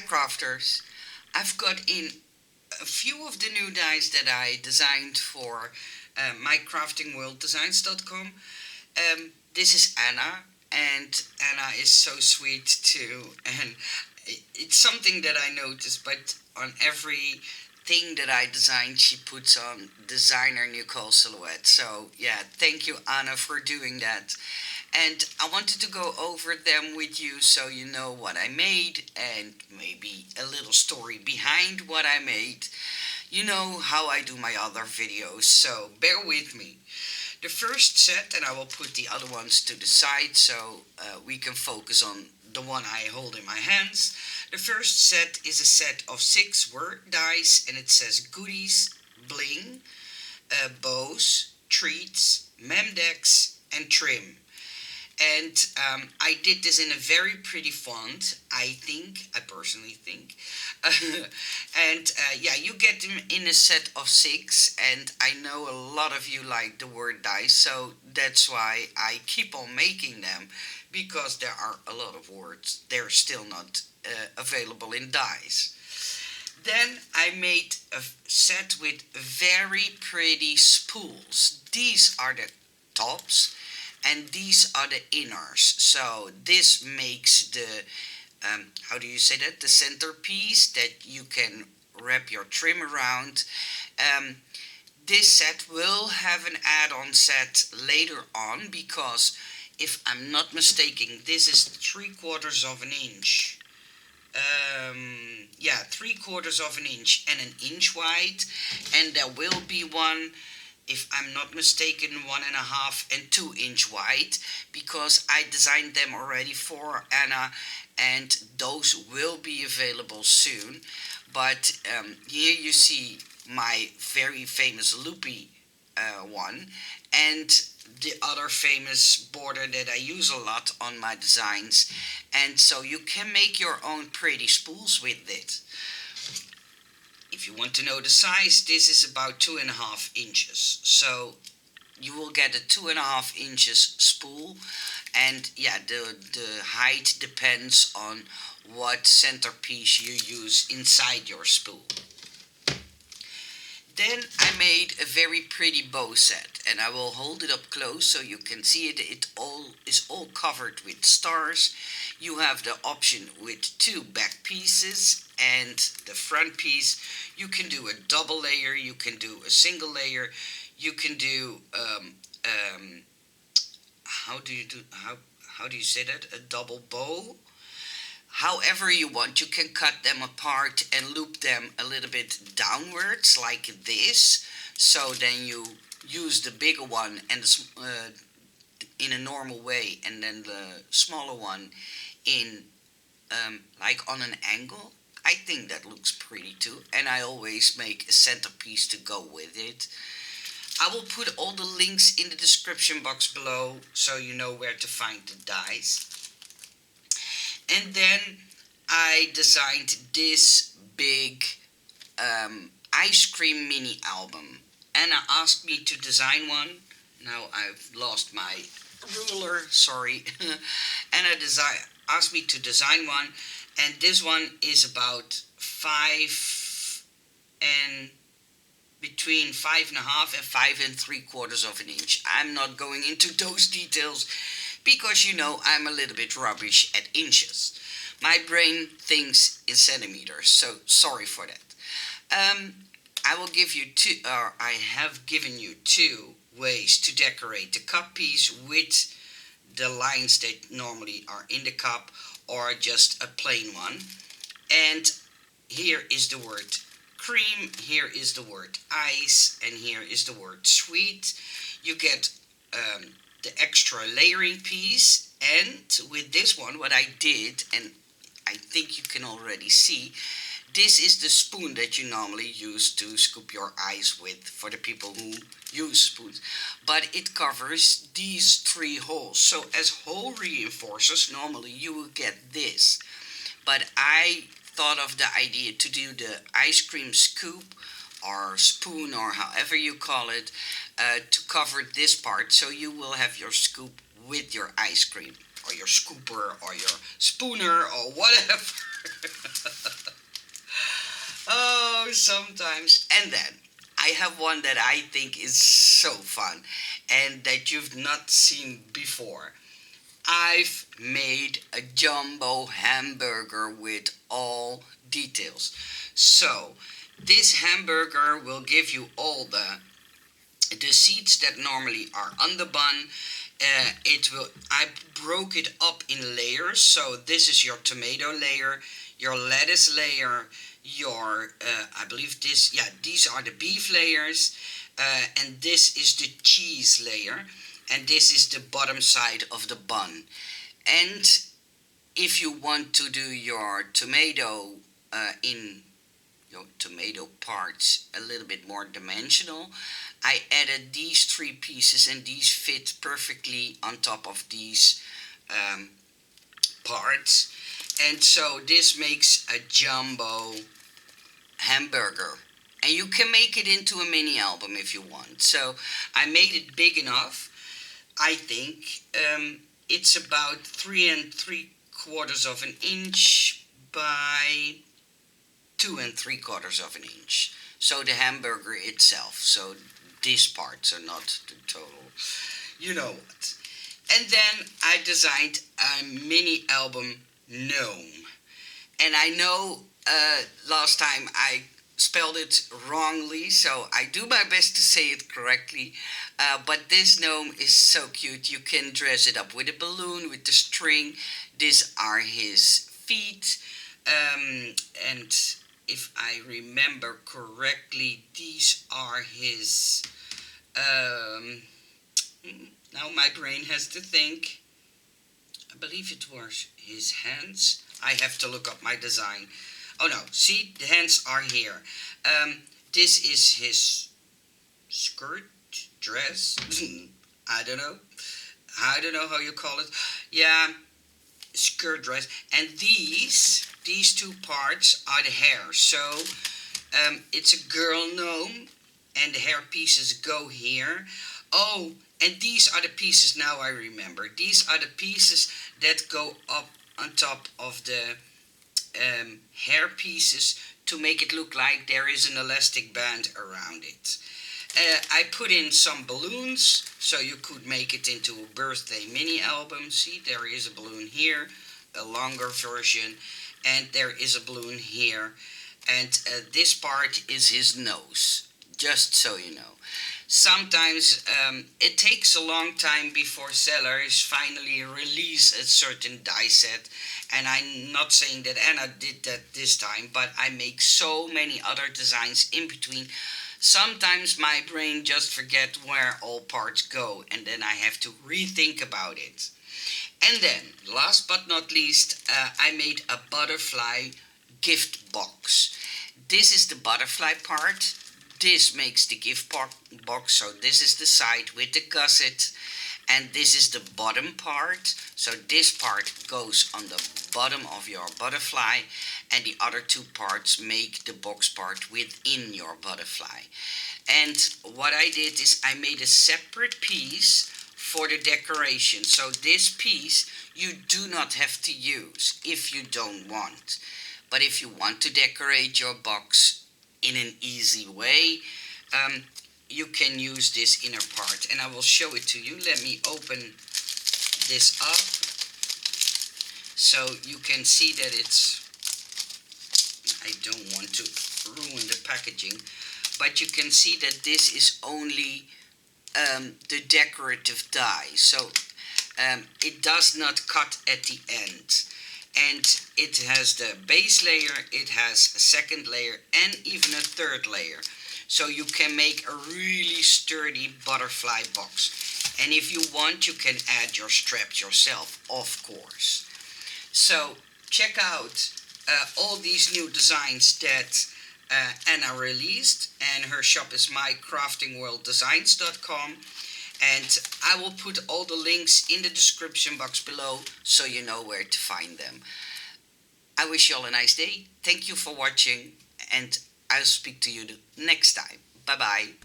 crafters. I've got in a few of the new dies that I designed for mycraftingworlddesigns.com. This is Anna, and Anna is so sweet too, and it's something that I noticed, but on every thing that I designed, she puts on designer Nicole silhouette. So yeah, thank you, Anna, for doing that. And I wanted to go over them with you so you know what I made and maybe a little story behind what I made. You know how I do my other videos, so bear with me. The first set, and I will put the other ones to the side so we can focus on the one I hold in my hands. The first set is a set of 6 word dice, and it says goodies, bling, bows, treats, memdex, and trim. And I did this in a very pretty font, I personally think. And yeah, you get them in a set of 6, and I know a lot of you like the word dice, so that's why I keep on making them, because there are a lot of words. They're still not available in dice. Then I made a set with very pretty spools. These are the tops, and these are the inners. So this makes the, how do you say that? The centerpiece that you can wrap your trim around. This set will have an add-on set later on, because if I'm not mistaken, this is 3/4 of an inch. Yeah, 3/4 of an inch and an inch wide, and there will be one, if I'm not mistaken, 1.5 and 2 inch wide, because I designed them already for Anna, and those will be available soon. But here you see my very famous loopy one, and the other famous border that I use a lot on my designs, and so you can make your own pretty spools with it. If you want to know the size, this is about 2.5 inches. So you will get a 2.5 inches spool, and yeah, the height depends on what centerpiece you use inside your spool. Then I made a very pretty bow set, and I will hold it up close so you can see it. It all is all covered with stars. You have the option with 2 back pieces and the front piece. You can do a double layer, you can do a single layer, you can do how do you say that? A double bow. However you want, you can cut them apart and loop them a little bit downwards like this. So then you use the bigger one and in a normal way, and then the smaller one in like on an angle. I think that looks pretty too, and I always make a centerpiece to go with it. I will put all the links in the description box below so you know where to find the dies. And then I designed this big ice cream mini album. Anna asked me to design one. Now I've lost my ruler, sorry. Anna asked me to design one, and this one is about between 5.5 and 5.75 of an inch. I'm not going into those details, because you know I'm a little bit rubbish at inches. My brain thinks in centimeters, so sorry for that. I will give you I have given you 2 ways to decorate the cup piece with the lines that normally are in the cup, or just a plain one. And here is the word cream, here is the word ice, and here is the word sweet. You get the extra layering piece, and with this one what I did, and I think you can already see, this is the spoon that you normally use to scoop your ice with, for the people who use spoons, but it covers these 3 holes. So as hole reinforcers, normally you will get this, but I thought of the idea to do the ice cream scoop or spoon, or however you call it, to cover this part, so you will have your scoop with your ice cream, or your scooper, or your spooner, or whatever. sometimes. And then I have one that I think is so fun and that you've not seen before. I've made a jumbo hamburger with all details. So, this hamburger will give you all the seeds that normally are on the bun. It will. I broke it up in layers. So this is your tomato layer, your lettuce layer, your I believe this. Yeah, these are the beef layers, and this is the cheese layer, and this is the bottom side of the bun. And if you want to do your tomato in your tomato parts a little bit more dimensional, I added these three pieces and these fit perfectly on top of these um, parts. And so this makes a jumbo hamburger. And you can make it into a mini album if you want. So I made it big enough. I think it's about 3 3/4 of an inch by 2 3/4 of an inch. So the hamburger itself. So these parts are not the total. You know what? And then I designed a mini album Gnome. And I know last time I spelled it wrongly, so I do my best to say it correctly. But this gnome is so cute. You can dress it up with a balloon, with the string. These are his feet. And if I remember correctly, these are his. Now my brain has to think. I believe it was his hands. I have to look up my design. Oh no, see, the hands are here. This is his skirt, dress. I don't know. I don't know how you call it. Yeah, skirt dress. And these two parts are the hair. So it's a girl gnome, and the hair pieces go here. Oh, and these are the pieces. Now I remember. These are the pieces that go up on top of the hair pieces to make it look like there is an elastic band around it. I put in some balloons so you could make it into a birthday mini album. See, there is a balloon here, a longer version, and there is a balloon here. And this part is his nose, just so you know. Sometimes it takes a long time before sellers finally release a certain die set. And I'm not saying that Anna did that this time, but I make so many other designs in between. Sometimes my brain just forget where all parts go, and then I have to rethink about it. And then, last but not least, I made a butterfly gift box. This is the butterfly part. This makes the gift box. So this is the side with the gusset, and this is the bottom part. So this part goes on the bottom of your butterfly, and the other two parts make the box part within your butterfly. And what I did is I made a separate piece for the decoration. So this piece you do not have to use if you don't want. But if you want to decorate your box in an easy way, you can use this inner part, and I will show it to you. Let me open this up so you can see that it's, I don't want to ruin the packaging, but you can see that this is only the decorative die, so it does not cut at the end. And it has the base layer, it has a second layer, and even a third layer. So you can make a really sturdy butterfly box. And if you want, you can add your straps yourself, of course. So check out all these new designs that Anna released. And her shop is mycraftingworlddesigns.com. And I will put all the links in the description box below so you know where to find them. I wish you all a nice day. Thank you for watching, and I'll speak to you next time. Bye bye.